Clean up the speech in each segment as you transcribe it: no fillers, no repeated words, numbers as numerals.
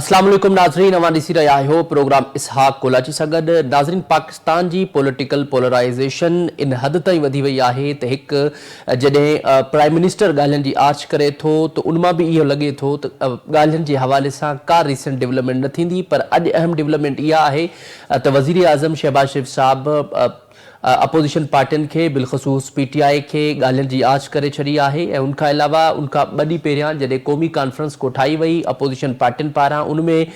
अस्सलाम वालेकुम नाज़रीन, अवां ॾिसी रहिया आहियो प्रोग्राम इसहाक़ कोलाची सां गॾु। नाज़रीन, पाकिस्तान जी पॉलिटिकल पोलराइज़ेशन इन हद ताईं वधी वई आहे त हिकु जॾहिं प्राइम मिनिस्टर ॻाल्हियुनि जी आर्च करे थो त उन मां बि इहो लॻे थो त ॻाल्हियुनि जे हवाले सां का रीसेंट डेवलपमेंट न थींदी। पर अॼु अहम डेवलपमेंट इहा आहे त वज़ीर आज़म शहबाज शरीफ़ साहब अपोजिशन पार्टियुनि खे बिलख़ुसूस PTI खे ॻाल्हियुनि जी आच करे छॾी आहे। ऐं उनखां अलावा उनखां ॿ ॾींहं पहिरियां जॾहिं क़ौमी कॉन्फ्रेंस कोठाई वई अपोजिशन पार्टियुनि पारां, उनमें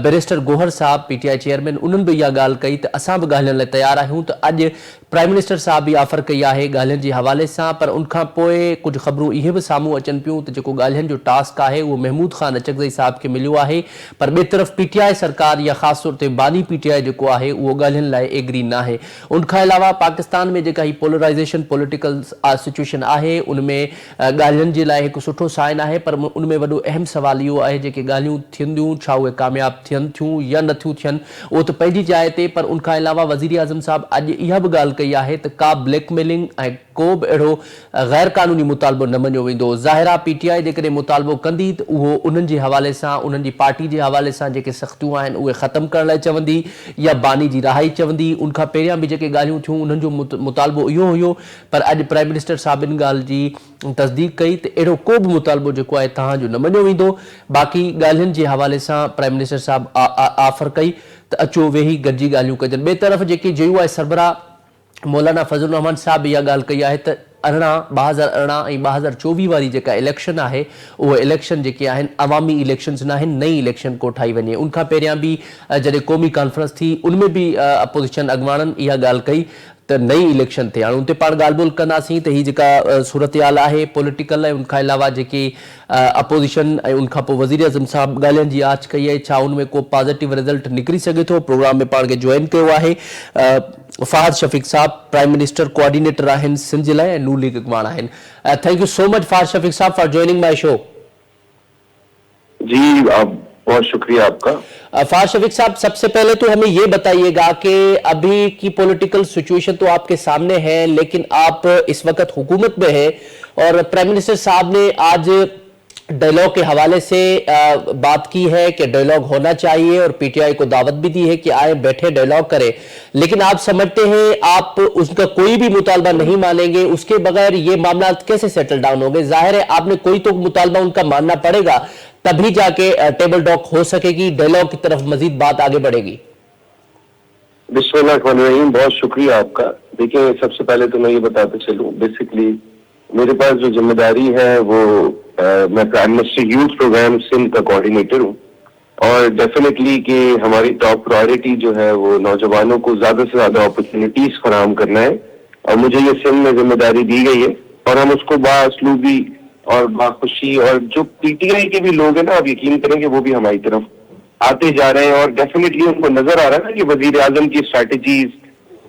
बैरिस्टर गोहर साहब PTI चेयरमैन उन्हनि बि इहा ॻाल्हि कई त असां बि ॻाल्हाइण लाइ तयारु आहियूं। त अॼु प्राइम मिनिस्टर साहब बि ऑफर कई आहे ॻाल्हियुनि जे हवाले सां। पर उनखां पोइ कुझु ख़बरूं इहे बि साम्हूं अचनि पियूं त जेको ॻाल्हियुनि जो टास्क आहे उहो महमूद ख़ान अचकज़ई साहब खे मिलियो आहे। पर ॿिए तरफ़ PTI सरकार या ख़ासि तौर ते बानी PTI जेको आहे उहो ॻाल्हियुनि लाइ एग्री न आहे। उनखां अलावा पाकिस्तान में जेका ही पोलराइज़ेशन पॉलिटिकल सिचुएशन आहे उनमें ॻाल्हियुनि जे लाइ हिकु सुठो साइन आहे। पर उनमें वॾो अहम सवाल इहो आहे जेके ॻाल्हियूं थींदियूं छा उहे कामयाबु थियनि थियूं या नथियूं थियनि, उहो त पंहिंजी जाइ ते। पर उनखां अलावा वज़ीर आज़म साहब अॼु इहा बि ॻाल्हि कई आहे त का ब्लैकमेलिंग ऐं को बि अहिड़ो गैर क़ानूनी मुतालबो न मञियो वेंदो। ज़ाहिर आहे PTI जेकॾहिं मुतालबो कंदी त उहो उन्हनि जे हवाले सां, उन्हनि जी पार्टी जे हवाले सां जेके सख़्तियूं आहिनि उहे ख़तमु करण लाइ चवंदी या बानी जी रहाई चवंदी। उनखां पहिरियां बि जेके ॻाल्हियूं थियूं उन्हनि जो मुतालबो इहो हुयो। पर अॼु प्राइम मिनिस्टर साहब इन ॻाल्हि जी तस्दीक कई त अहिड़ो को बि मुतालबो जेको आहे तव्हांजो न मञियो वेंदो। बाक़ी ॻाल्हियुनि जे हवाले सां प्राइम मिनिस्टर साहब ऑफर कई त अचो वेही गॾिजी ॻाल्हियूं कजनि। ॿिए तरफ़ जेकी JUI सरबराह मौलाना फज़लुर रहमान साहब इहा ॻाल्हि कई आहे त 2018 ऐं 2024 वारी जेका इलेक्शन आहे उहे इलेक्शन जेके आहिनि अवामी इलेक्शन्स न आहिनि, नई इलेक्शन कोठाई वञे। उनखां पहिरियां बि जॾहिं क़ौमी कॉन्फ्रेंस थी उनमें बि अपोजिशन अॻवाननि इहा ॻाल्हि कई त नई इलेक्शन थिए। हाणे उन ते पाण ॻाल्हि ॿोल कंदासीं त हीअ जेका सूरत हाल आहे पॉलिटिकल ऐं उनखां अलावा जेकी अपोजिशन ऐं उनखां पोइ वज़ीर आज़म साहब ॻाल्हियुनि जी आच कई आहे, छा उनमें को पॉज़िटिव रिज़ल्ट निकिरी सघे थो। प्रोग्राम में पाण खे जॉइन कयो आहे फ़ाहद शफ़ीक़ साहब, प्राइम मिनिस्टर कोऑर्डिनेटर आहिनि सिंध जे लाइ ऐं नून लीग अॻवान आहिनि। Thank you so much Fahad Shafiq साहब फॉर जॉइनिंग माई शो। जी बहुत शुक्रिया आपका। फ़ाहद शफ़ीक़ साहब, सबसे पहले तो हमें ये बताइएगा कि अभी की पॉलिटिकल सिचुएशन तो आपके सामने है, लेकिन आप इस वक्त हुकूमत में हैं और प्राइम मिनिस्टर साहब ने आज डायलॉग के हवाले से बात की है कि डायलॉग होना चाहिए और PTI को दावत भी दी है कि आए बैठे डायलॉग करें। लेकिन आप समझते हैं आप उसका कोई भी मुतालबा नहीं मानेंगे, उसके बगैर ये मामला कैसे सेटल डाउन होंगे? जाहिर है आपने कोई तो मुतालबा उनका मानना पड़ेगा, तभी जाके टेबल टॉक हो सकेगी, डायलॉग की तरफ मजीद बात आगे बढ़ेगी। बिस्मिल्लाहिर्रहमानिर्रहीम, बहुत शुक्रिया आपका। देखिए, सबसे पहले तो मैं ये बताते चलूं, बेसिकली मेरे पास जो जिम्मेदारी है वो मैं prime minister youth programme Sindh का कोऑर्डिनेटर हूँ और डेफिनेटली कि हमारी टॉप प्रायोरिटी जो है वो नौजवानों को ज्यादा से ज्यादा अपॉर्चुनिटीज फराहम करना है और मुझे ये सिंध में जिम्मेदारी दी गई है और हम उसको बाअसलूबी और बाखुशी, और जो PTI के भी लोग हैं ना, आप यकीन करेंगे वो भी हमारी तरफ आते जा रहे हैं और डेफिनेटली उनको नजर आ रहा है ना कि वजीर आजम की strategies,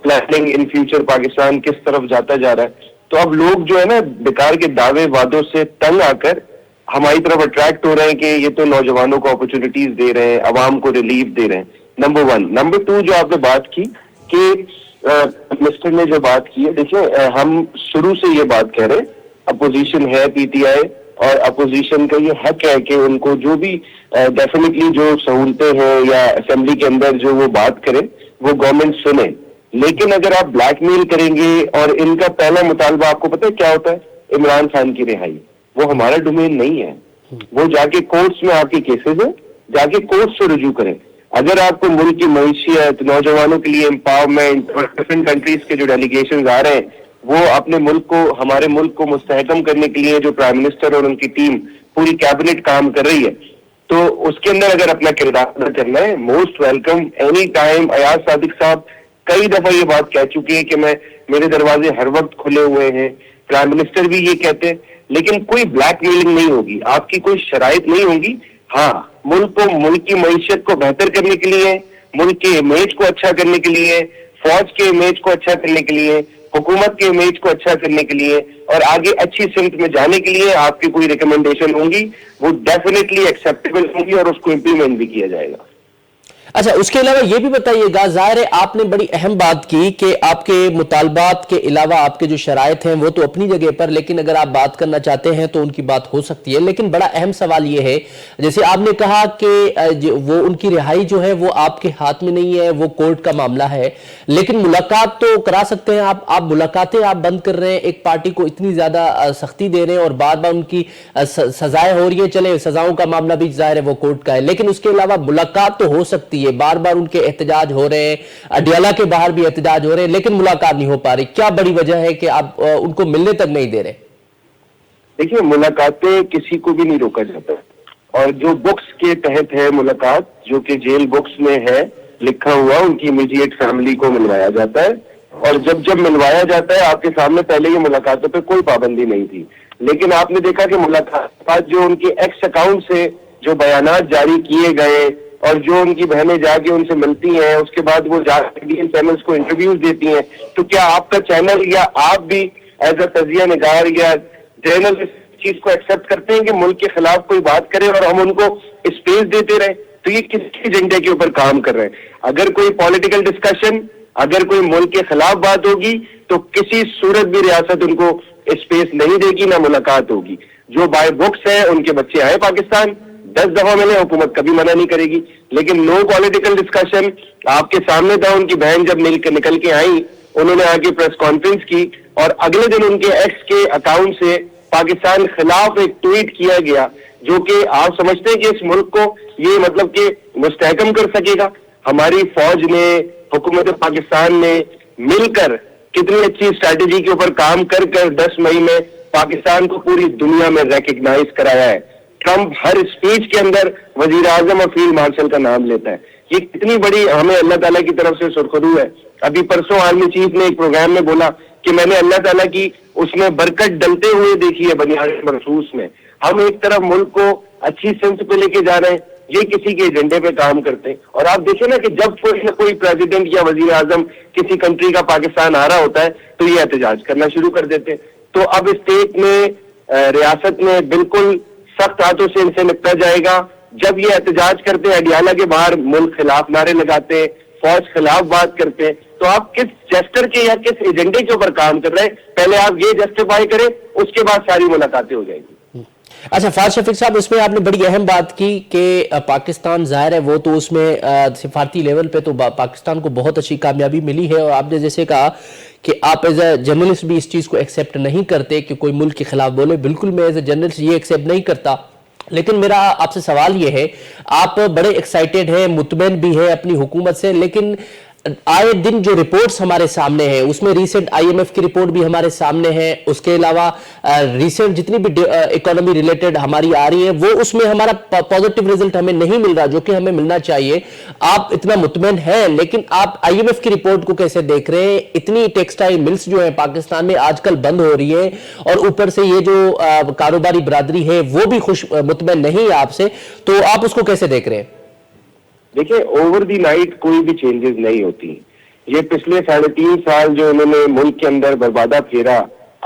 planning in future Pakistan किस तरफ जाता जा रहा है। तो अब लोग जो है ना बेकार के दावे वादों से तंग आकर हमारी तरफ अट्रैक्ट हो रहे हैं कि ये तो नौजवानों को अपॉर्चुनिटीज दे रहे हैं, अवाम को रिलीफ दे रहे हैं। नंबर 1। नंबर 2, जो आपने बात की कि मिनिस्टर ने जो बात की है, देखिए हम शुरू से ये बात कह रहे हैं, अपोजिशन है PTI और अपोजिशन का ये हक है कि उनको जो भी डेफिनेटली जो सहूलतें हैं या असेंबली के अंदर जो वो बात करें वो गवर्नमेंट सुने। लेकिन अगर आप ब्लैकमेल करेंगे, और इनका पहला मुतालबा आपको पता है क्या होता है? इमरान खान की रिहाई। वो हमारा डोमेन नहीं है, वो जाके कोर्ट्स में आपके केसेस है, जाके कोर्ट से रुजू करें। अगर आपको मुल्क की मईशियत, नौजवानों के लिए एम्पावरमेंट और डिफरेंट कंट्रीज के जो डेलीगेशन आ रहे हैं वो अपने मुल्क को, हमारे मुल्क को मुस्तहकम करने के लिए जो प्राइम मिनिस्टर और उनकी टीम पूरी कैबिनेट काम कर रही है, तो उसके अंदर अगर अपना किरदार अदा करना है, most welcome any time. Ayaz Sadiq साहब कई दफा ये बात कह चुके हैं कि मेरे दरवाजे हर वक्त खुले हुए हैं, प्राइम मिनिस्टर भी ये कहते हैं, लेकिन कोई ब्लैकमेलिंग नहीं होगी, आपकी कोई शराइत नहीं होगी। हाँ, मुल्क की मईशत को बेहतर करने के लिए, मुल्क के इमेज को अच्छा करने के लिए, फौज के इमेज को अच्छा करने के लिए, हुकूमत के इमेज को अच्छा करने के लिए और आगे अच्छी सिमत में जाने के लिए आपकी कोई रिकमेंडेशन होंगी, वो डेफिनेटली एक्सेप्टेबल होंगी और उसको इम्प्लीमेंट भी किया जाएगा। اچھا، اس کے علاوہ یہ بھی بتائیے گا، ظاہر ہے آپ نے بڑی اہم بات کی کہ آپ کے مطالبات کے علاوہ آپ کے جو شرائط ہیں وہ تو اپنی جگہ پر، لیکن اگر آپ بات کرنا چاہتے ہیں تو ان کی بات ہو سکتی ہے، لیکن بڑا اہم سوال یہ ہے، جیسے آپ نے کہا کہ وہ ان کی رہائی جو ہے وہ آپ کے ہاتھ میں نہیں ہے، وہ کورٹ کا معاملہ ہے، لیکن ملاقات تو کرا سکتے ہیں آپ ملاقاتیں آپ بند کر رہے ہیں، ایک پارٹی کو اتنی زیادہ سختی دے رہے ہیں اور بار بار ان کی سزائیں ہو رہی ہیں، چلے سزاؤں کا معاملہ بھی ظاہر ہے وہ کورٹ کا ہے، لیکن اس کے علاوہ ملاقات تو ہو سکتی ہے، بار بار ان کے احتجاج ہو رہے ہیں، اڈیالہ کے باہر بھی احتجاج ہو رہے ہیں، لیکن ملاقات نہیں ہو پا رہی، کیا بڑی وجہ ہے کہ آپ ان کو ملنے تک نہیں دے رہے؟ دیکھیے، ملاقاتیں کسی کو بھی نہیں روکا جاتا، اور جو بکس کے تحت ہے ملاقات، جو کہ جیل بکس میں ہے لکھا ہوا، ان کی امیڈیٹ فیملی کو ملوایا جاتا ہے، اور جب ملوایا جاتا ہے آپ کے سامنے، پہلے یہ ملاقاتوں پہ کوئی پابندی نہیں تھی، لیکن آپ نے دیکھا کہ ملاقات جو ان کے ایکس اکاؤنٹ سے جو بیانات جاری کیے گئے، اور جو ان کی بہنیں جا کے ان سے ملتی ہیں، اس کے بعد وہ جا کے ڈی این چینلز کو انٹرویوز دیتی ہیں، تو کیا آپ کا چینل یا آپ بھی ایز اے تجزیہ نگار یا جرنل اس چیز کو ایکسپٹ کرتے ہیں کہ ملک کے خلاف کوئی بات کرے اور ہم ان کو اسپیس دیتے رہیں؟ تو یہ کس کے ایجنڈے کے اوپر کام کر رہے ہیں؟ اگر کوئی پولیٹیکل ڈسکشن، اگر کوئی ملک کے خلاف بات ہوگی تو کسی صورت بھی ریاست ان کو اسپیس نہیں دے گی، نہ ملاقات ہوگی۔ جو بائی بکس ہیں ان کے بچے آئے پاکستان، 10 دفعہ ملے، حکومت کبھی منع نہیں کرے گی، لیکن نو پولیٹیکل ڈسکشن آپ کے سامنے تھا۔ ان کی بہن جب نکل کے آئی، انہوں نے آ کے پریس کانفرنس کی، اور اگلے دن ان کے ایکس کے اکاؤنٹ سے پاکستان خلاف ایک ٹویٹ کیا گیا، جو کہ آپ سمجھتے ہیں کہ اس ملک کو یہ مطلب کہ مستحکم کر سکے گا؟ ہماری فوج نے، حکومت پاکستان نے مل کر کتنی اچھی اسٹریٹجی کے اوپر کام کر 10 مئی میں پاکستان کو پوری دنیا میں ریکگنائز کرایا ہے۔ ٹرمپ ہر اسپیچ کے اندر وزیر اعظم اور فیلڈ مارشل کا نام لیتا ہے۔ یہ کتنی بڑی ہمیں اللہ تعالیٰ کی طرف سے سرخرو ہے۔ ابھی پرسوں آرمی چیف نے ایک پروگرام میں بولا کہ میں نے اللہ تعالیٰ کی اس میں برکت ڈلتے ہوئے دیکھی ہے بنیاد مرسوس میں۔ ہم ایک طرف ملک کو اچھی سمت پہ لے کے جا رہے ہیں، یہ کسی کے ایجنڈے پہ کام کرتے ہیں۔ اور آپ دیکھیں نا کہ جب کوئی نہ کوئی پریزیڈنٹ یا وزیر اعظم کسی کنٹری کا پاکستان آ رہا ہوتا ہے تو یہ احتجاج کرنا شروع کر دیتے ہیں۔ تو اب اسٹیٹ میں، ریاست میں بالکل سخت ہاتھوں سے ان سے نپٹا جائے گا۔ جب یہ احتجاج کرتے ہیں، اڈیالہ کے باہر ملک خلاف نعرے لگاتے ہیں، فوج خلاف بات کرتے ہیں، تو آپ کس جسٹر کے یا کس ایجنڈے کے اوپر کام کر رہے ہیں؟ پہلے آپ یہ جسٹیفائی کریں، اس کے بعد ساری ملاقاتیں ہو جائیں گی۔ اچھا فاضل شفیق صاحب، اس میں آپ نے بڑی اہم بات کی کہ پاکستان ظاہر ہے وہ تو اس میں سفارتی لیول پہ تو پاکستان کو بہت اچھی کامیابی ملی ہے، اور آپ نے جیسے کہا کہ آپ ایز اے جرنلسٹ بھی اس چیز کو ایکسیپٹ نہیں کرتے کہ کوئی ملک کے خلاف بولے، بالکل میں ایز اے جرنلسٹ یہ ایکسیپٹ نہیں کرتا، لیکن میرا آپ سے سوال یہ ہے، آپ بڑے ایکسائٹیڈ ہیں، مطمئن بھی ہیں اپنی حکومت سے، لیکن آئے دن جو رپورٹس ہمارے سامنے ہیں، اس میں ریسنٹ آئی ایم ایف کی رپورٹ بھی ہمارے سامنے ہے، اس کے علاوہ ریسنٹ جتنی بھی اکانومی ریلیٹڈ ہماری آ رہی ہیں، وہ اس میں ہمارا پازیٹیو ریزلٹ ہمیں نہیں مل رہا جو کہ ہمیں ملنا چاہیے۔ آپ اتنا مطمئن ہیں، لیکن آپ آئی ایم ایف کی رپورٹ کو کیسے دیکھ رہے ہیں؟ اتنی ٹیکسٹائل ملز جو ہیں پاکستان میں آج کل بند ہو رہی ہیں، اور اوپر سے یہ جو کاروباری برادری ہے وہ بھی مطمئن نہیں ہے آپ سے، تو آپ اس کو کیسے دیکھ رہے ہیں؟ دیکھیں، اوور دی نائٹ کوئی بھی چینجز نہیں ہوتی۔ یہ پچھلے 3.5 سال جو انہوں نے ملک کے اندر بربادہ پھیرا،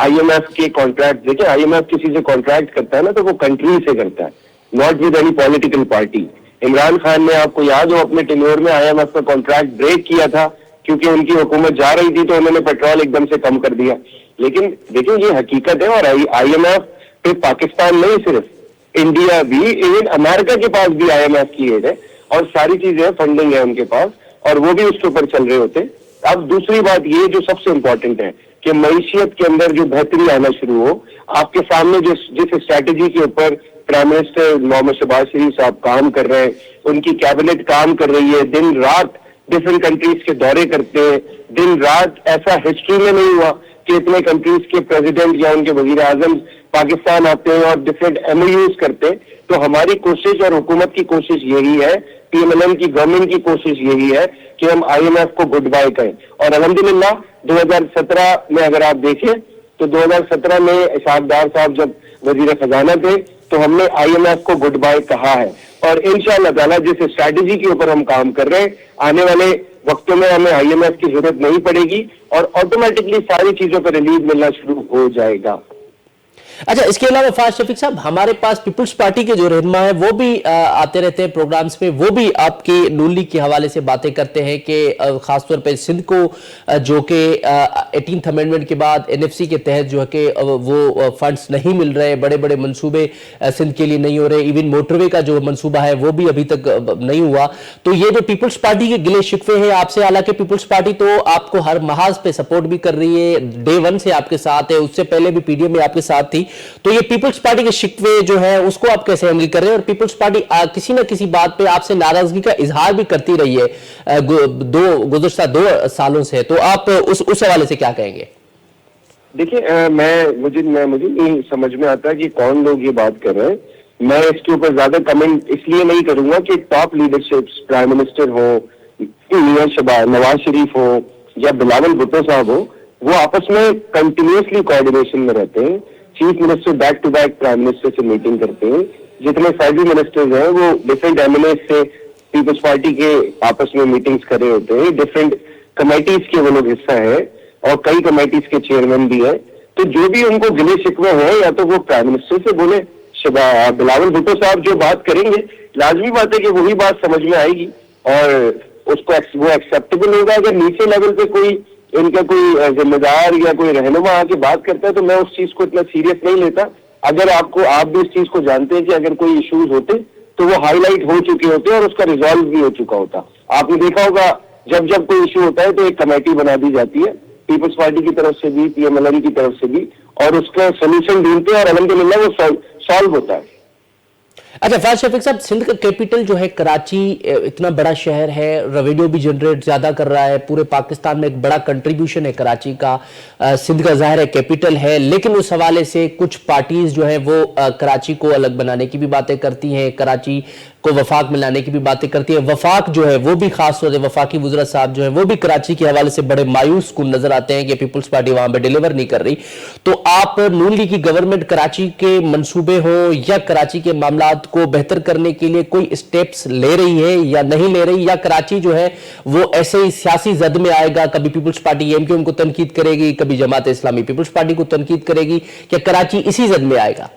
آئی ایم ایف کے کانٹریکٹ، دیکھیں آئی ایم ایف کسی سے کانٹریکٹ کرتا ہے نا تو وہ کنٹری سے کرتا ہے، not with any political party. Imran Khan نے، آپ کو یاد ہو، اپنے ٹینیور میں آئی ایم ایف کا کانٹریکٹ بریک کیا تھا کیونکہ ان کی حکومت جا رہی تھی تو انہوں نے پیٹرول ایک دم سے کم کر دیا۔ لیکن دیکھیں یہ حقیقت ہے، اور آئی ایم ایف پہ پاکستان نہیں، صرف انڈیا بھی، ایون امریکہ کے پاس بھی آئی ایم ایف کی ایڈ ہے، اور ساری چیزیں فنڈنگ ہے ان کے پاس، اور وہ بھی اس کے اوپر چل رہے ہوتے۔ اب دوسری بات یہ جو سب سے امپورٹنٹ ہے کہ معیشت کے اندر جو بہتری آنا شروع ہو، آپ کے سامنے جس اسٹریٹجی کے اوپر پرائم منسٹر محمد شہباز شریف صاحب کام کر رہے ہیں، ان کی کیبنٹ کام کر رہی ہے، دن رات ڈفرینٹ کنٹریز کے دورے کرتے ہیں، دن رات ایسا ہسٹری میں نہیں ہوا کہ اتنے کنٹریز کے پریزیڈنٹ یا ان کے وزیر اعظم پاکستان آتے ہیں اور ڈفرینٹ ایم او یوز کرتے ہیں۔ تو ہماری کوشش اور حکومت کی کوشش یہی ہے، پی ایم ایل این کی گورنمنٹ کی کوشش یہی ہے کہ ہم آئی ایم ایف کو گڈ بائی کریں۔ اور الحمدللہ 2017 میں اگر آپ دیکھیں تو 2017 میں اسحاق ڈار صاحب جب وزیر خزانہ تھے تو ہم نے آئی ایم ایف کو گڈ بائی کہا ہے، اور انشاءاللہ تعالیٰ جس اسٹریٹجی کے اوپر ہم کام کر رہے ہیں، آنے والے وقتوں میں ہمیں آئی ایم ایف کی ضرورت نہیں پڑے گی، اور آٹومیٹکلی ساری چیزوں پر ریلیف ملنا شروع ہو جائے گا۔ अच्छा, इसके अलावा फाज शफीक साहब, हमारे पास पीपल्स पार्टी के जो रहनुमा है वो भी आते रहते हैं प्रोग्राम्स में, वो भी आपकी नून लीग के हवाले से बातें करते हैं कि खासतौर पे सिंध को जो कि 18th अमेंडमेंट के बाद एनएफसी के तहत जो है कि वो फंड्स नहीं मिल रहे, बड़े बड़े मंसूबे सिंध के लिए नहीं हो रहे, इवन मोटरवे का जो मंसूबा है वो भी अभी तक नहीं हुआ। तो ये जो पीपल्स पार्टी के गिले शिकवे हैं आपसे, हालांकि पीपल्स पार्टी तो आपको हर महाज पे सपोर्ट भी कर रही है, डे 1 से आपके साथ है, उससे पहले भी पीडीएम में आपके साथ थी, तो ये पीपल्स पार्टी के शिकवे जो है उसको आप कैसे हैंडल कर रहे हैं? और पीपल्स पार्टी किसी ना किसी बात पे आपसे नाराजगी का इजहार भी करती रही है गुज़श्ता 2 सालों से, तो आप उस हवाले से क्या कहेंगे? देखिए, मुझे नहीं समझ में आता कि कौन लोग ये बात कर रहे हैं। मैं इसके ऊपर ज्यादा कमेंट इसलिए नहीं करूंगा कि टॉप लीडरशिप, प्राइम मिनिस्टर हो, मियां नवाज शरीफ हो या बिलावल भुट्टो साहब हो, वो आपस में कंटिन्यूसली कोऑर्डिनेशन में रहते हैं। Chief minister back to back prime minister से मीटिंग करते हैं। जितने फेडरल मिनिस्टर्स हैं वो डिफरेंट एमएनए से पीपल्स पार्टी के आपस में मीटिंग्स कर रहे होते हैं। डिफरेंट कमेटीज के वो लोग हिस्सा है और कई कमेटीज के चेयरमैन भी हैं। तो जो भी उनको गिले शिकवे हैं या तो वो प्राइम मिनिस्टर से बोले, बिलावल भुट्टो साहब जो बात करेंगे लाजमी बात है कि वही बात समझ में आएगी और उसको वो एक्सेप्टेबल होगा। अगर नीचे लेवल पे कोई इनका कोई जिम्मेदार या कोई रहनुमा आके बात करता है तो मैं उस चीज को इतना सीरियस नहीं लेता। अगर आप भी इस चीज को जानते हैं कि अगर कोई इश्यूज होते तो वो हाईलाइट हो चुके होते और उसका रिजॉल्व भी हो चुका होता। आपने देखा होगा जब कोई इशू होता है तो एक कमेटी बना दी जाती है पीपल्स पार्टी की तरफ से भी, पीएमएलएन की तरफ से भी, और उसका सोल्यूशन ढूंढते हैं और अल्हम्दुलिल्लाह वो सॉल्व होता है। अच्छा फाज शफीक साहब, सिंध का कैपिटल जो है कराची, इतना बड़ा शहर है, रेवेन्यू भी जनरेट ज्यादा कर रहा है, पूरे पाकिस्तान में एक बड़ा कंट्रीब्यूशन है कराची का, सिंध का जाहिर है कैपिटल है, लेकिन उस हवाले से कुछ पार्टीज जो है वो कराची को अलग बनाने की भी बातें करती हैं, कराची को वफाक में लाने की भी बातें करती है। वफाक जो है वो भी खास तौर से वफाकी वज़ीर साहब जो है वो भी कराची के हवाले से बड़े मायूस कुन नजर आते हैं कि पीपल्स पार्टी वहां पे डिलीवर नहीं कर रही। तो आप नून लीग की गवर्नमेंट कराची के मंसूबे हो या कराची के मामलात को बेहतर करने के लिए कोई स्टेप्स ले रही है या नहीं ले रही, या कराची जो है वो ऐसे ही सियासी जद में आएगा, कभी पीपल्स पार्टी एमक्यूएम को तनकीद करेगी, कभी जमात इस्लामी पीपल्स पार्टी को तनकीद करेगी, क्या कराची इसी जद में आएगा?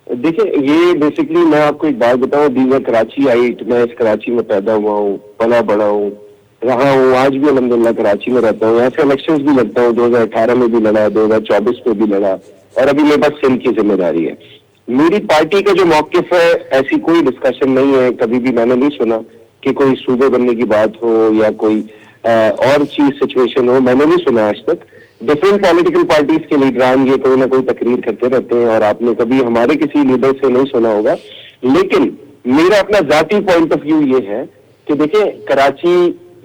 देखिए, ये बेसिकली मैं आपको एक बात बताऊं, दीवा कराची आइट, मैं इस कराची में पैदा हुआ हूँ, पला बड़ा हूँ, रहा हूँ, आज भी अल्हम्दुलिल्लाह कराची में रहता हूँ। यहाँ से इलेक्शंस भी लड़ता हूँ, 2018 में भी लड़ा, 2024 में भी लड़ा, और अभी मेरे पास सिंध की जिम्मेदारी है। मेरी पार्टी का जो मौकिफ है, ऐसी कोई डिस्कशन नहीं है, कभी भी मैंने नहीं सुना कि कोई सूबे बनने की बात हो या कोई और चीज सिचुएशन हो, मैंने नहीं सुना आज तक। डिफरेंट पॉलिटिकल पार्टीज के लीडरान ये कोई ना कोई तकरीर करते रहते हैं और आपने कभी हमारे किसी लीडर से नहीं सुना होगा। लेकिन मेरा अपना जाती पॉइंट ऑफ व्यू ये है कि देखिए, कराची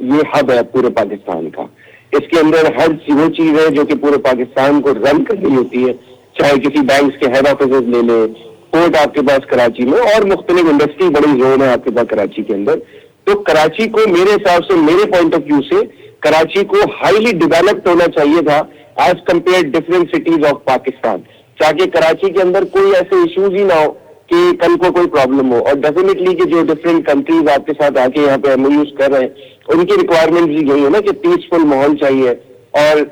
ये हब है पूरे पाकिस्तान का। इसके अंदर हर वो चीज है जो कि पूरे पाकिस्तान को रन करनी होती है, चाहे किसी बैंक के हेड ऑफिस ले ले, कोर्ट आपके पास कराची में, और मुख्तलिफ इंडस्ट्री बड़ी जोन है आपके पास कराची के अंदर। तो कराची को मेरे हिसाब से, मेरे पॉइंट ऑफ व्यू से, कराची को हाईली डेवलप्ड होना चाहिए था as compare different cities of Pakistan, ताकि कराची के अंदर कोई ऐसे इश्यूज ही ना हो कि कल को कोई प्रॉब्लम हो। और डेफिनेटली कि जो डिफरेंट कंट्रीज आपके साथ आके यहाँ पे एमओयूज कर रहे हैं, उनकी रिक्वायरमेंट भी यही है ना कि पीसफुल माहौल चाहिए और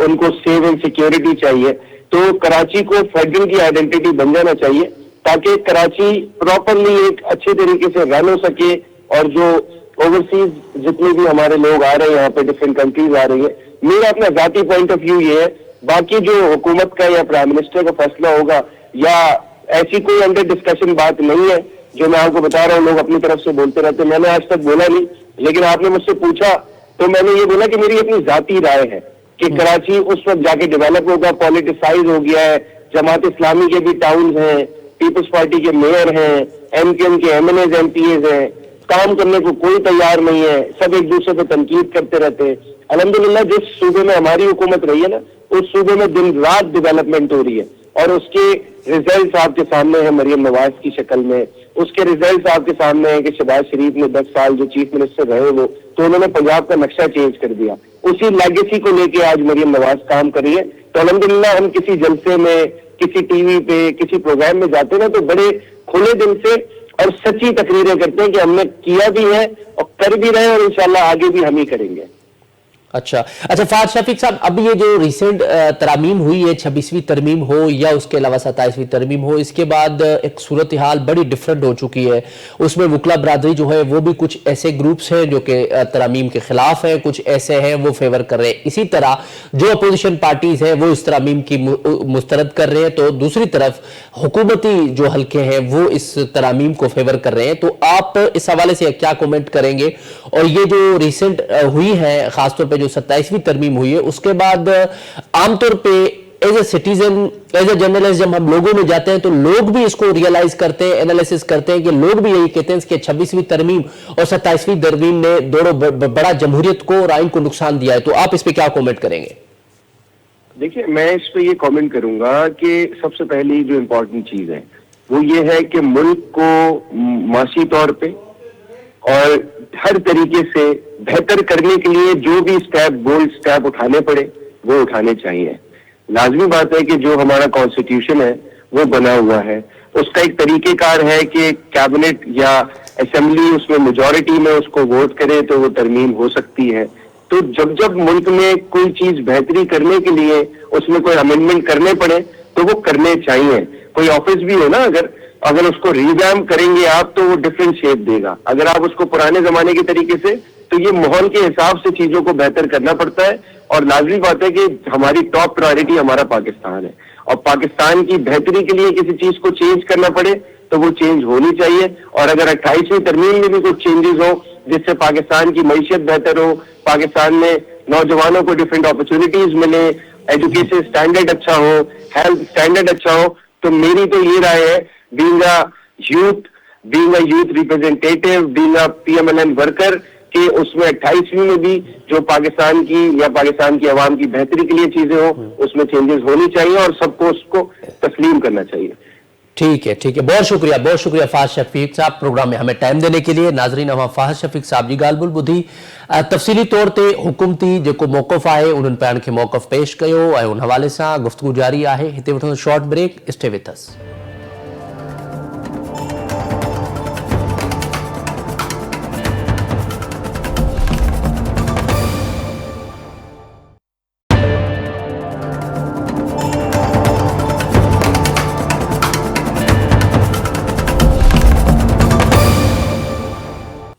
उनको सेफ एंड सिक्योरिटी चाहिए। तो कराची को फेडरल की आइडेंटिटी बन जाना चाहिए ताकि कराची प्रॉपरली एक अच्छे तरीके से रन हो सके, और जो ओवरसीज जितने भी हमारे लोग आ रहे हैं यहाँ पे, डिफरेंट कंट्रीज आ रही है, मेरा अपना जाती पॉइंट ऑफ व्यू ये है। बाकी जो हुकूमत का या प्राइम मिनिस्टर का फैसला होगा, या ऐसी कोई अंडर डिस्कशन बात नहीं है जो मैं आपको बता रहा हूँ, लोग अपनी तरफ से बोलते रहते हैं, मैंने आज तक बोला नहीं, लेकिन आपने मुझसे पूछा तो मैंने ये बोला कि मेरी अपनी जाती राय है कि कराची उस वक्त जाके डेवलप होगा। पॉलिटिसाइज हो गया है, जमात इस्लामी के भी टाउन हैं, पीपल्स पार्टी के मेयर हैं, एमक्यूएम के एमएनएज एमपीएज हैं, काम करने को कोई तैयार नहीं है, सब एक दूसरे पे तनकीद करते रहते हैं। अल्हम्दुलिल्लाह जिस सूबे में हमारी हुकूमत रही है ना, उस सूबे में दिन रात डेवलपमेंट हो रही है, और उसके रिजल्ट आपके सामने है मरियम नवाज की शक्ल में। उसके रिजल्ट आपके सामने है कि शहबाज शरीफ ने 10 साल जो चीफ मिनिस्टर रहे वो, तो उन्होंने पंजाब का नक्शा चेंज कर दिया। उसी लेगेसी को लेके आज मरियम नवाज काम कर रही है। तो अल्हम्दुलिल्लाह हम किसी जलसे में, किसी टीवी पे, किसी प्रोग्राम में जाते ना, तो बड़े खुले दिल से और सच्ची तकरीरें करते हैं कि हमने किया भी है और कर भी रहे हैं, और इंशाल्लाह आगे भी हम ही करेंगे। अच्छा अच्छा, फहद शफीक साहब, अब ये जो रिसेंट तरमीम हुई है, 26वीं तरमीम हो या उसके अलावा 27वीं तरमीम हो, इसके बाद एक सूरत हाल बड़ी डिफरेंट हो चुकी है। उसमें वकला बरादरी जो है वो भी कुछ ऐसे ग्रुप्स हैं जो कि तरमीम के खिलाफ हैं, कुछ ऐसे हैं वो फेवर कर रहे हैं। इसी तरह जो अपोजिशन पार्टीज हैं वो इस तरमीम की मुस्तरद कर रहे हैं, तो दूसरी तरफ हुकूमती जो हल्के हैं वो इस तरमीम को फेवर कर रहे हैं। तो आप इस हवाले से क्या कमेंट करेंगे? और ये जो रिसेंट हुई है, खासतौर पे जो 27वीं तरमीम हुई है, उसके बाद आमतौर पे as a citizen, as a journalist जब हम लोगों में जाते हैं तो लोग भी इसको रियलाइज करते हैं, एनालिसिस करते हैं कि लोग भी यही कहते हैं कि 26वीं तरमीम और 27वीं तरमीम ने दोनों बड़ा जमहूरियत को और आइन को नुकसान दिया है। तो आप इस पे क्या कमेंट करेंगे? देखिए, मैं इस पे ये कमेंट करूंगा कि सबसे पहली जो इम्पोर्टेंट चीज है वो ये है कि मुल्क को माशी तौर पे और हर तरीके से बेहतर करने के लिए जो भी स्टेप, बोल्ड स्टेप उठाने पड़े वो उठाने चाहिए। लाजमी बात है कि जो हमारा कॉन्स्टिट्यूशन है वो बना हुआ है, उसका एक तरीकेकार है कि कैबिनेट या असेंबली उसमें मेजॉरिटी में उसको वोट करे तो वो तरमीम हो सकती है। तो जब जब मुल्क में कोई चीज बेहतरी करने के लिए उसमें कोई अमेंडमेंट करने पड़े तो वो करने चाहिए। कोई ऑफिस भी हो ना, अगर उसको रिवैम्प करेंगे आप तो वो डिफरेंट शेप देगा। अगर आप उसको पुराने जमाने के तरीके से, तो ये माहौल के हिसाब से चीजों को बेहतर करना पड़ता है। और लाजमी बात है कि हमारी टॉप प्रायोरिटी हमारा पाकिस्तान है, और पाकिस्तान की बेहतरी के लिए किसी चीज को चेंज करना पड़े तो वो चेंज होनी चाहिए। और अगर 28वीं तरमीम में भी कुछ चेंजेस हो जिससे पाकिस्तान की मईशत बेहतर हो, पाकिस्तान में नौजवानों को डिफरेंट अपॉर्चुनिटीज मिले, एजुकेशन स्टैंडर्ड अच्छा हो, हेल्थ स्टैंडर्ड अच्छा हो, तो मेरी तो ये राय है, being a youth representative, being a PMLN worker, कि उसमें 28वीं में भी जो पाकिस्तान की या पाकिस्तान की आवाम की बेहतरी के लिए चीजें हो उसमें चेंजेस होनी चाहिए और सबको उसको तस्लीम करना चाहिए। ठीक है, बहुत शुक्रिया फहद शफीक साहब, प्रोग्राम में हमें टाइम देने के लिए। नाजरीन, अवां फहद शफीक साहब जी ॻाल्हि ॿुधी, तफ़सीली तौर ते हुकूमती जेको मौक़िफ़ आहे उन्हनि पाण खे मौक़िफ़ पेश कयो ऐं उन हवाले सां गुफ़्तगू जारी आहे। हिते वठूं short break, stay with us.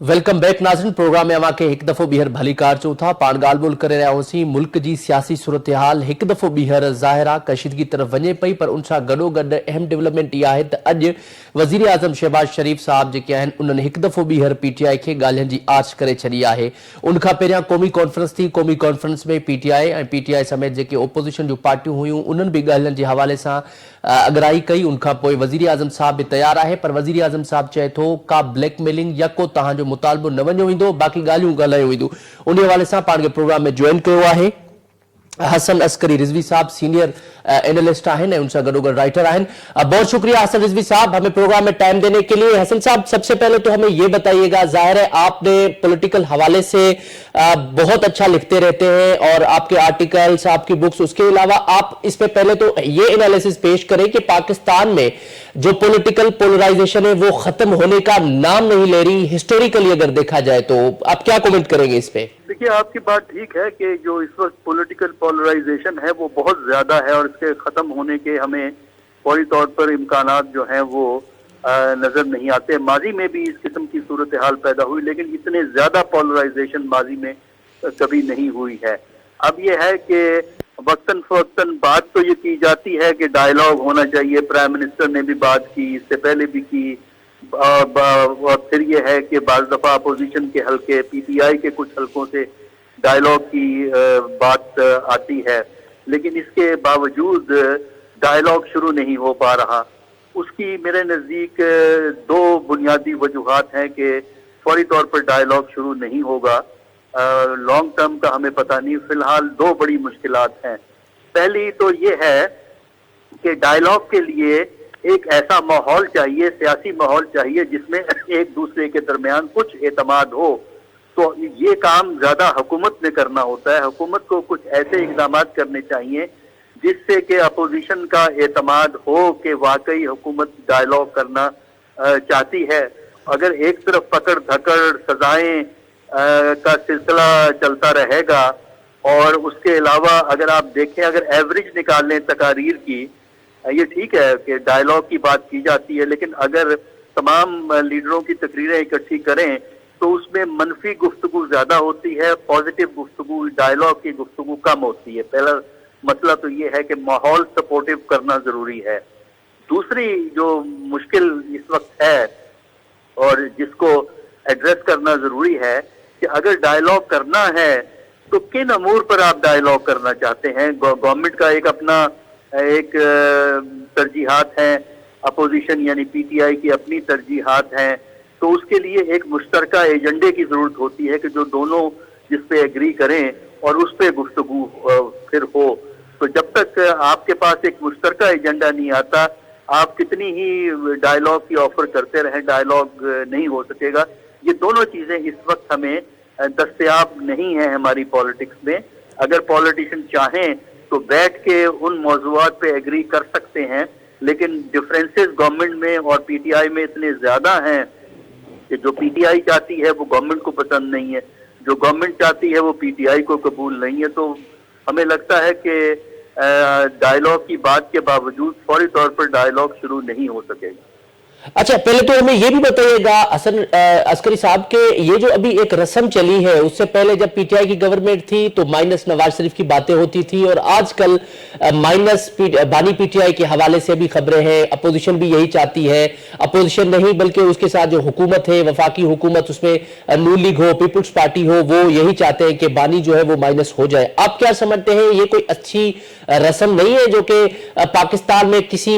Welcome back नाज़रीन, प्रोग्राम में अवां खे हिकु दफ़ो ॿीहर भली कार चऊं था। पाण ॻाल्हि ॿोल करे रहिया हुआसीं, मुल्क जी सियासी सूरत हाल हिकु दफ़ो ॿीहर ज़ाहिर आहे कशीदगी तरफ़ वञे पई, पर उन सां गॾोगॾु अहम डेवलपमेंट इहा आहे त अॼु वज़ीर आज़म शहबाज शरीफ़ साहब जेके आहिनि उन्हनि हिकु दफ़ो ॿीहर PTI खे ॻाल्हियुनि जी आर्च करे छॾी आहे। उनखां पहिरियां क़ौमी कॉन्फ्रेंस थी, क़ौमी कॉन्फ्रेंस में PTI ऐं PTI समेत जेके ओपोज़िशन जूं पार्टियूं हुयूं उन्हनि बि ॻाल्हियुनि जे हवाले सां अगराई कई। उनखां पोइ वज़ीर आज़म साहब बि तयार आहे, पर वज़ीर आज़म साहब चए थो का ब्लैकमेलिंग या को तव्हांजो मुतालबो न वञो वेंदो, बाक़ी ॻाल्हियूं ॻाल्हायूं वेंदियूं। उन हवाले सां पाण खे प्रोग्राम में ज्वाइन कयो आहे हसन अस्करी रिजवी साहब, सीनियर एनालिस्ट हैं, उनसे गडोगड राइटर हैं। बहुत शुक्रिया हसन रिजवी साहब हमें प्रोग्राम में टाइम देने के लिए। हसन साहब, सबसे पहले तो हमें ये बताइएगा, जाहिर है आपने पॉलिटिकल हवाले से बहुत अच्छा लिखते रहते हैं और आपके आर्टिकल्स, आपकी बुक्स, उसके अलावा आप इस पे पहले तो ये एनालिसिस पेश करें कि पाकिस्तान में जो पॉलिटिकल पोलराइजेशन है वो खत्म होने का नाम नहीं ले रही, हिस्टोरिकली अगर देखा जाए तो आप क्या कमेंट करेंगे इस पे? देखिए, आपकी बात ठीक है कि जो इस वक्त पॉलिटिकल पोलराइजेशन है वो बहुत ज्यादा है और इसके खत्म होने के हमें फौरी तौर पर इम्कानात जो हैं वो नजर नहीं आते। माजी में भी इस किस्म की सूरत हाल पैदा हुई, लेकिन इतने ज्यादा पोलराइजेशन माजी में कभी नहीं हुई है। अब ये है कि वक्तन फवक्तन बात तो ये की जाती है कि डायलॉग होना चाहिए, प्राइम मिनिस्टर ने भी बात की, इससे पहले भी की, और फिर ये है कि बाज़ दफा अपोजिशन के हल्के, PTI के कुछ हल्कों से डायलॉग की बात आती है, लेकिन इसके बावजूद डायलॉग शुरू नहीं हो पा रहा। उसकी मेरे नज़दीक दो बुनियादी वजूहात हैं कि फौरी तौर पर डायलॉग शुरू नहीं होगा। लॉन्ग टर्म का हमें पता नहीं। फिलहाल दो बड़ी मुश्किलात हैं। पहली तो ये है कि डायलॉग के लिए एक ऐसा माहौल चाहिए, सियासी माहौल चाहिए जिसमें एक दूसरे के दरमियान कुछ एतमाद हो। तो ये काम ज्यादा हुकूमत ने करना होता है। हुकूमत को कुछ ऐसे इक़दाम करने चाहिए जिससे कि अपोजिशन का एतमाद हो कि वाकई हुकूमत डायलॉग करना चाहती है। अगर एक तरफ पकड़ धकड़, सजाएं का सिलसिला चलता रहेगा اور اس کے علاوہ اگر آپ دیکھیں, اگر ایوریج نکال لیں تقاریر کی, یہ ٹھیک ہے کہ ڈائیلاگ کی بات کی جاتی ہے, لیکن اگر تمام لیڈروں کی تقریریں اکٹھی کریں تو اس میں منفی گفتگو زیادہ ہوتی ہے, پازیٹیو گفتگو, ڈائیلاگ کی گفتگو کم ہوتی ہے. پہلا مسئلہ تو یہ ہے کہ ماحول سپورٹیو کرنا ضروری ہے. دوسری جو مشکل اس وقت ہے اور جس کو ایڈریس کرنا ضروری ہے کہ اگر ڈائیلاگ کرنا ہے تو کن امور پر آپ ڈائیلاگ کرنا چاہتے ہیں. گورنمنٹ کا ایک اپنا ایک ترجیحات ہیں, اپوزیشن یعنی پی ٹی آئی کی اپنی ترجیحات ہیں, تو اس کے لیے ایک مشترکہ ایجنڈے کی ضرورت ہوتی ہے کہ جو دونوں جس پہ ایگری کریں اور اس پہ گفتگو پھر ہو. تو جب تک آپ کے پاس ایک مشترکہ ایجنڈا نہیں آتا, آپ کتنی ہی ڈائیلاگ کی آفر کرتے رہیں, ڈائیلاگ نہیں ہو سکے گا. یہ دونوں چیزیں اس وقت ہمیں دستیاب نہیں ہیں ہماری پالیٹکس میں. اگر پالیٹیشین چاہیں تو بیٹھ کے ان موضوعات پہ ایگری کر سکتے ہیں, لیکن ڈفرینسز گورنمنٹ میں اور پی ٹی آئی میں اتنے زیادہ ہیں کہ جو پی ٹی آئی چاہتی ہے وہ گورنمنٹ کو پسند نہیں ہے, جو گورنمنٹ چاہتی ہے وہ پی ٹی آئی کو قبول نہیں ہے. تو ہمیں لگتا ہے کہ ڈائیلاگ کی بات کے باوجود فوری طور پر ڈائیلاگ شروع نہیں ہو سکے گا. اچھا, پہلے تو ہمیں یہ بھی بتائیے گا حسن عسکری صاحب کہ یہ جو ابھی ایک رسم چلی ہے, اس سے پہلے جب پی ٹی آئی کی گورنمنٹ تھی تو مائنس نواز شریف کی باتیں ہوتی تھی, اور آج کل مائنس بانی پی ٹی آئی کے حوالے سے بھی خبریں ہیں. اپوزیشن بھی یہی چاہتی ہے, اپوزیشن نہیں بلکہ اس کے ساتھ جو حکومت ہے, وفاقی حکومت, اس میں نون لیگ ہو, پیپلز پارٹی ہو, وہ یہی چاہتے ہیں کہ بانی جو ہے وہ مائنس ہو جائے. آپ کیا سمجھتے ہیں, یہ کوئی اچھی رسم نہیں ہے جو کہ پاکستان میں کسی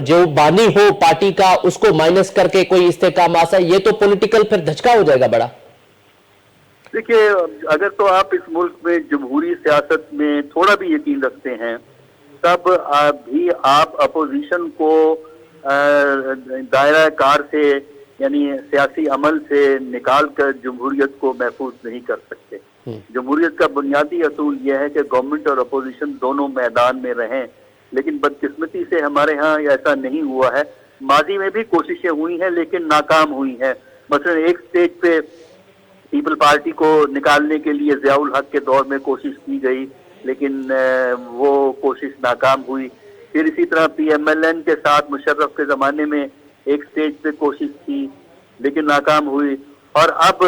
جو بانی ہو پارٹی کا اس کو مائنس کر کے کوئی استحکام آسا؟ یہ تو پولیٹیکل پھر دھچکا ہو جائے گا بڑا. دیکھیے, اگر تو آپ اس ملک میں جمہوری سیاست میں تھوڑا بھی یقین رکھتے ہیں تب بھی آپ اپوزیشن کو دائرہ کار سے یعنی سیاسی عمل سے نکال کر جمہوریت کو محفوظ نہیں کر سکتے. جمہوریت کا بنیادی اصول یہ ہے کہ گورنمنٹ اور اپوزیشن دونوں میدان میں رہیں, لیکن بدقسمتی سے ہمارے ہاں ایسا نہیں ہوا ہے. ماضی میں بھی کوششیں ہوئی ہیں لیکن ناکام ہوئی ہیں. مثلا ایک سٹیج پہ پیپل پارٹی کو نکالنے کے لیے ضیاء الحق کے دور میں کوشش کی گئی, لیکن وہ کوشش ناکام ہوئی. پھر اسی طرح پی ایم ایل این کے ساتھ مشرف کے زمانے میں ایک سٹیج پہ کوشش کی لیکن ناکام ہوئی. اور اب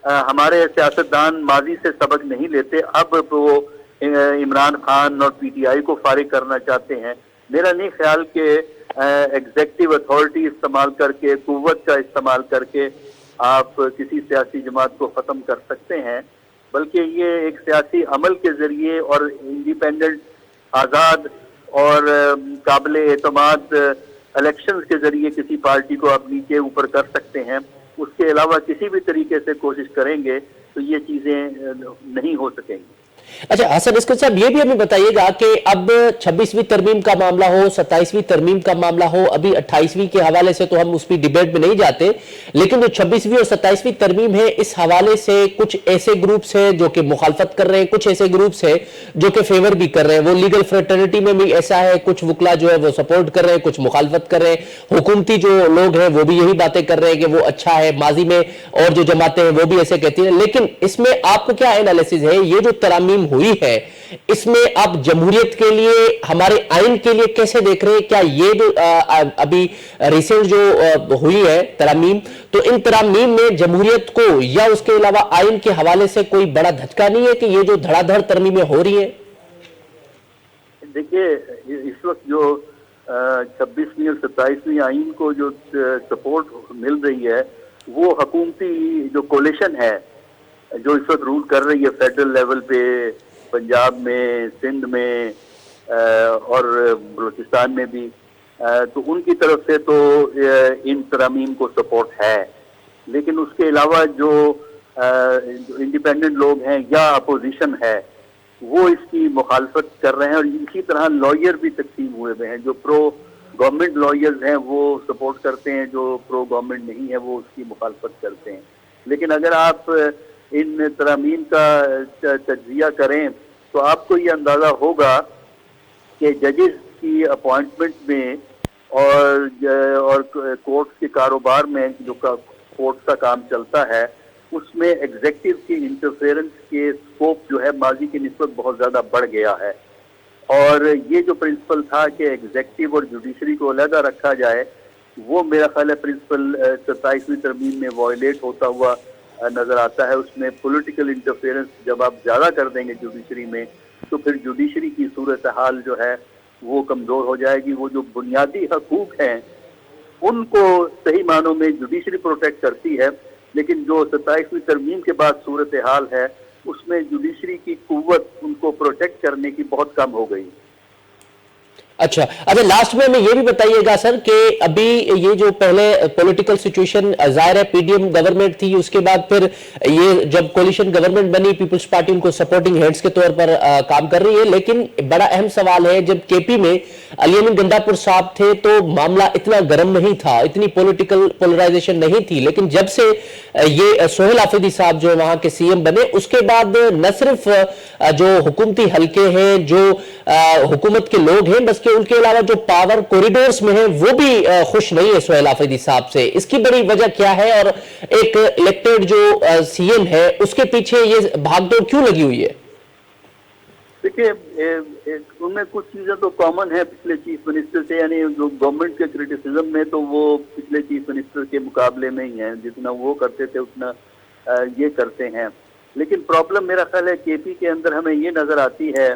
ہمارے سیاستدان ماضی سے سبق نہیں لیتے, اب وہ عمران خان اور پی ٹی آئی کو فارغ کرنا چاہتے ہیں. میرا نہیں خیال کہ ایگزیکٹو اتھارٹی استعمال کر کے, قوت کا استعمال کر کے آپ کسی سیاسی جماعت کو ختم کر سکتے ہیں, بلکہ یہ ایک سیاسی عمل کے ذریعے اور انڈیپینڈنٹ, آزاد اور قابل اعتماد الیکشنز کے ذریعے کسی پارٹی کو آپ نیچے اوپر کر سکتے ہیں. اس کے علاوہ کسی بھی طریقے سے کوشش کریں گے تو یہ چیزیں نہیں ہو سکیں گی. اچھا حسن عسکری صاحب, یہ بھی ہمیں بتائیے گا کہ اب 26ویں ترمیم کا معاملہ ہو, 27ویں ترمیم کا معاملہ ہو, ابھی 28ویں کے حوالے سے تو ہم اس کی ڈیبیٹ میں نہیں جاتے, لیکن جو 26ویں اور 27ویں ترمیم ہے اس حوالے سے کچھ ایسے گروپس ہیں جو کہ مخالفت کر رہے ہیں, کچھ ایسے گروپس ہیں جو کہ فیور بھی کر رہے ہیں. وہ لیگل فریٹرنیٹی میں بھی ایسا ہے, کچھ وکلا جو ہے وہ سپورٹ کر رہے ہیں, کچھ مخالفت کر رہے ہیں. حکومتی جو لوگ ہیں وہ بھی یہی باتیں کر رہے ہیں کہ وہ اچھا ہے, ماضی میں اور جو جماعتیں ہیں وہ بھی ایسے کہتی ہیں. لیکن اس میں آپ کو کیا انالیسز ہے, یہ جو ترامیم ہوئی ہے اس میں آپ جمہوریت کے لیے, ہمارے آئین کے لیے کیسے دیکھ رہے ہیں؟ کیا یہ جو ابھی ریسنٹ جو ہوئی ہے ترامیم, تو ان ترامیم میں جمہوریت کو یا اس کے علاوہ آئین کے حوالے سے کوئی بڑا دھچکا نہیں ہے کہ یہ جو دھڑا دھڑ ترمیمیں ہو رہی ہیں؟ دیکھیے, اس وقت جو 26ویں اور 27ویں آئین کو جو سپورٹ مل رہی ہے وہ حکومتی جو کولیشن ہے جو اس وقت رول کر رہی ہے فیڈرل لیول پہ, پنجاب میں, سندھ میں اور بلوچستان میں بھی, تو ان کی طرف سے تو ان ترامیم کو سپورٹ ہے. لیکن اس کے علاوہ جو انڈیپینڈنٹ لوگ ہیں یا اپوزیشن ہے وہ اس کی مخالفت کر رہے ہیں, اور اسی طرح لائر بھی تقسیم ہوئے ہوئے ہیں. جو پرو گورنمنٹ لائرز ہیں وہ سپورٹ کرتے ہیں, جو پرو گورنمنٹ نہیں ہے وہ اس کی مخالفت کرتے ہیں. لیکن اگر آپ ان ترامیم کا تجزیہ کریں تو آپ کو یہ اندازہ ہوگا کہ ججز کی اپوائنٹمنٹ میں اور کورٹس کے کاروبار میں جو کورٹس کا کام چلتا ہے उसमें एग्जेक्टिव की इंटरफेरेंस के स्कोप जो है माजी की निस्बत बहुत ज़्यादा बढ़ गया है। और ये जो प्रिंसिपल था कि एग्जेक्टिव और जुडिशरी को अलहदा रखा जाए, वो मेरा ख्याल है प्रिंसिपल 27वीं तरमीम में वायलेट होता हुआ नज़र आता है। उसमें पॉलिटिकल इंटरफेरेंस जब आप ज़्यादा कर देंगे जुडिशरी में, तो फिर जुडिशरी की सूरत हाल जो है वो कमज़ोर हो जाएगी। वो जो बुनियादी हकूक़ हैं उनको सही मानों में जुडिशरी प्रोटेक्ट करती है, लेकिन जो 27वीं तरमीम के बाद सूरत हाल है उसमें जुडिशरी की कुव्वत उनको प्रोटेक्ट करने की बहुत कम हो गई। अच्छा, लास्ट में हमें ये भी बताइएगा सर कि अभी ये जो पहले पॉलिटिकल सिचुएशन जाहिर है पीडीएम गवर्नमेंट थी, उसके बाद फिर ये जब कोलिशन गवर्नमेंट बनी, पीपल्स पार्टी उनको सपोर्टिंग हेड्स के तौर पर काम कर रही है, लेकिन बड़ा अहम सवाल है जब केपी में अली अमीन गंडापुर साहब थे तो मामला इतना गर्म नहीं था, इतनी पॉलिटिकल पोलराइजेशन नहीं थी, लेकिन जब से ये सोहेल आफरीदी साहब जो वहां के सीएम बने उसके बाद न सिर्फ जो हुकूमती हल्के हैं, जो हुकूमत के लोग हैं, बस कि उनके अलावा जो पावर कॉरिडोर्स में है वो भी खुश नहीं है सोहेल आफरीदी साहब से। इसकी बड़ी वजह क्या है और एक इलेक्टेड जो सीएम है उसके पीछे ये भागदौड़ क्यों लगी हुई है? देखिए, उनमें कुछ चीजें तो कॉमन है पिछले चीफ मिनिस्टर से, यानी जो गवर्नमेंट के क्रिटिसिज्म में तो वो पिछले चीफ मिनिस्टर के मुकाबले में ही है, जितना वो करते थे उतना ये करते हैं। लेकिन प्रॉब्लम मेरा ख्याल है केपी के अंदर हमें ये नजर आती है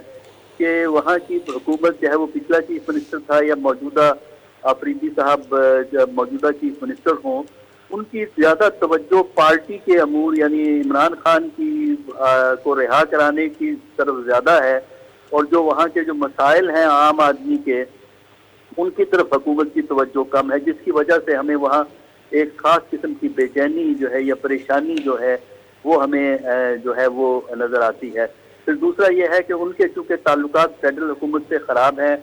कि वहाँ की हुकूमत चाहे वो पिछला चीफ मिनिस्टर था या मौजूदा आफरीदी साहब जब मौजूदा चीफ मिनिस्टर हों, उनकी ज़्यादा तवज्जो पार्टी के अमूर यानी इमरान खान की को रिहा कराने की तरफ ज़्यादा है, और जो वहाँ के जो मसाइल हैं आम आदमी के उनकी तरफ हुकूमत की तवज्जो कम है, जिसकी वजह से हमें वहाँ एक ख़ास किस्म की बेचैनी जो है या परेशानी जो है वो हमें जो है वो नज़र आती है। फिर दूसरा ये है कि उनके चूँकि ताल्लुकात फेडरल हुकूमत से ख़राब हैं,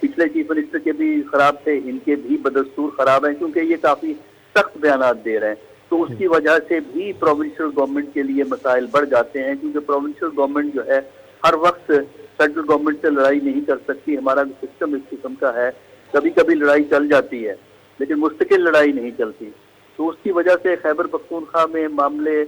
पिछले चीफ मिनिस्टर के भी ख़राब थे, इनके भी बदस्तूर ख़राब हैं क्योंकि ये काफ़ी सख्त बयानात दे रहे हैं, तो उसकी वजह से भी प्रोविंशियल गवर्नमेंट के लिए मसाइल बढ़ जाते हैं, क्योंकि प्रोविंशियल गवर्नमेंट जो है हर वक्त फेडरल गवर्नमेंट से लड़ाई नहीं कर सकती। हमारा सिस्टम इस किस्म का है, कभी कभी लड़ाई चल जाती है लेकिन मुस्तकिल लड़ाई नहीं चलती, तो उसकी वजह से खैबर पख्तूनख्वा में मामले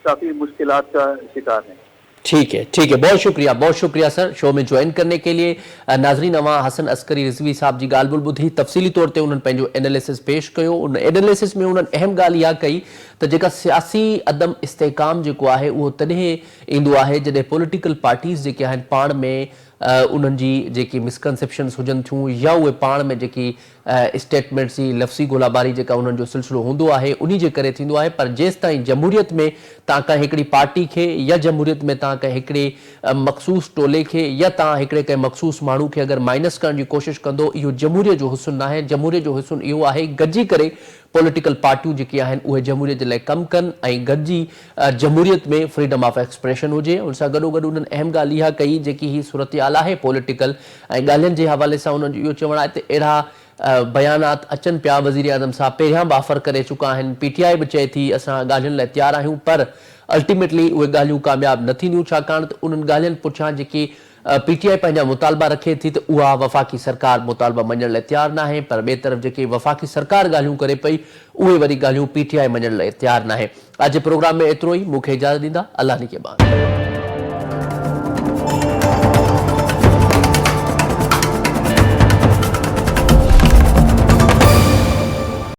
काफ़ी मुश्किलात का शिकार हैं। ठीक है, बहुत शुक्रिया सर शो में ज्वाइन करने के लिए। नाज़रीन, अवां हसन अस्करी रिज़वी साहब जी ॻाल्हि ॿुधी तफ़सीली तौर ते उन्हनि पंहिंजो एनालिसिस पेश कयो। उन एनालिसिस में उन्हनि अहम ॻाल्हि इहा कई त जेका सियासी अदम इस्तेहकाम जेको आहे उहो तॾहिं ईंदो आहे जॾहिं पॉलिटिकल पार्टीज़ जेके आहिनि पाण में उन्हनि जी जेकी मिसकनसेप्शन्स हुजनि थियूं या उहे पाण में जेकी स्टेटमेंट्स जी लफ़्ज़ी गोलाबारी जेका उन्हनि जो सिलसिलो हूंदो आहे उन्ही जे करे थींदो आहे। पर जेसि ताईं जमहूरियत में तव्हां कंहिं हिकिड़ी पार्टी खे या जमहूरियत में तव्हां कंहिं हिकिड़े मख़सूस टोले खे या तव्हां हिकिड़े कंहिं मख़सूस माण्हू खे अगरि माइनस करण जी कोशिशि कंदो, इहो जमहूरियत जो हुस्न आहे। जमहूरियत जो हुस्न इहो आहे गॾिजी करे पॉलिटिकल पार्टियूं जेकी आहिनि उहे जमहूरियत जे लाइ कमु कनि ऐं गॾिजी जमहूरियत में फ्रीडम ऑफ एक्सप्रेशन हुजे। उन सां गॾोगॾु उन्हनि अहम ॻाल्हि इहा कई जेकी ही सूरत-ए-हाल आहे पॉलिटिकल ऐं ॻाल्हियुनि जे हवाले सां उन्हनि जो इहो चवणु आहे त अहिड़ा बयानात अचनि पिया, वज़ीर आज़म साहब पहिरियां बि ऑफर करे चुका आहिनि, पीटीआई बि चए थी असां ॻाल्हियुनि लाइ तयारु आहियूं, पर अल्टीमेटली उहे ॻाल्हियूं कामयाबु न थींदियूं, छाकाणि त उन्हनि ॻाल्हियुनि पुठियां जेकी पीटीआई पंहिंजा मुतालबा रखे थी त उहा वफ़ाक़ी सरकार मुतालबा मञण लाइ तयारु न आहे, पर ॿिए तरफ़ जेकी वफ़ाक़ी सरकार ॻाल्हियूं करे पई उहे वरी ॻाल्हियूं पीटीआई मञण लाइ तयारु न आहे। अॼु प्रोग्राम में एतिरो ई, मूंखे इजाज़त ॾींदा, अल्लाह निगहबान।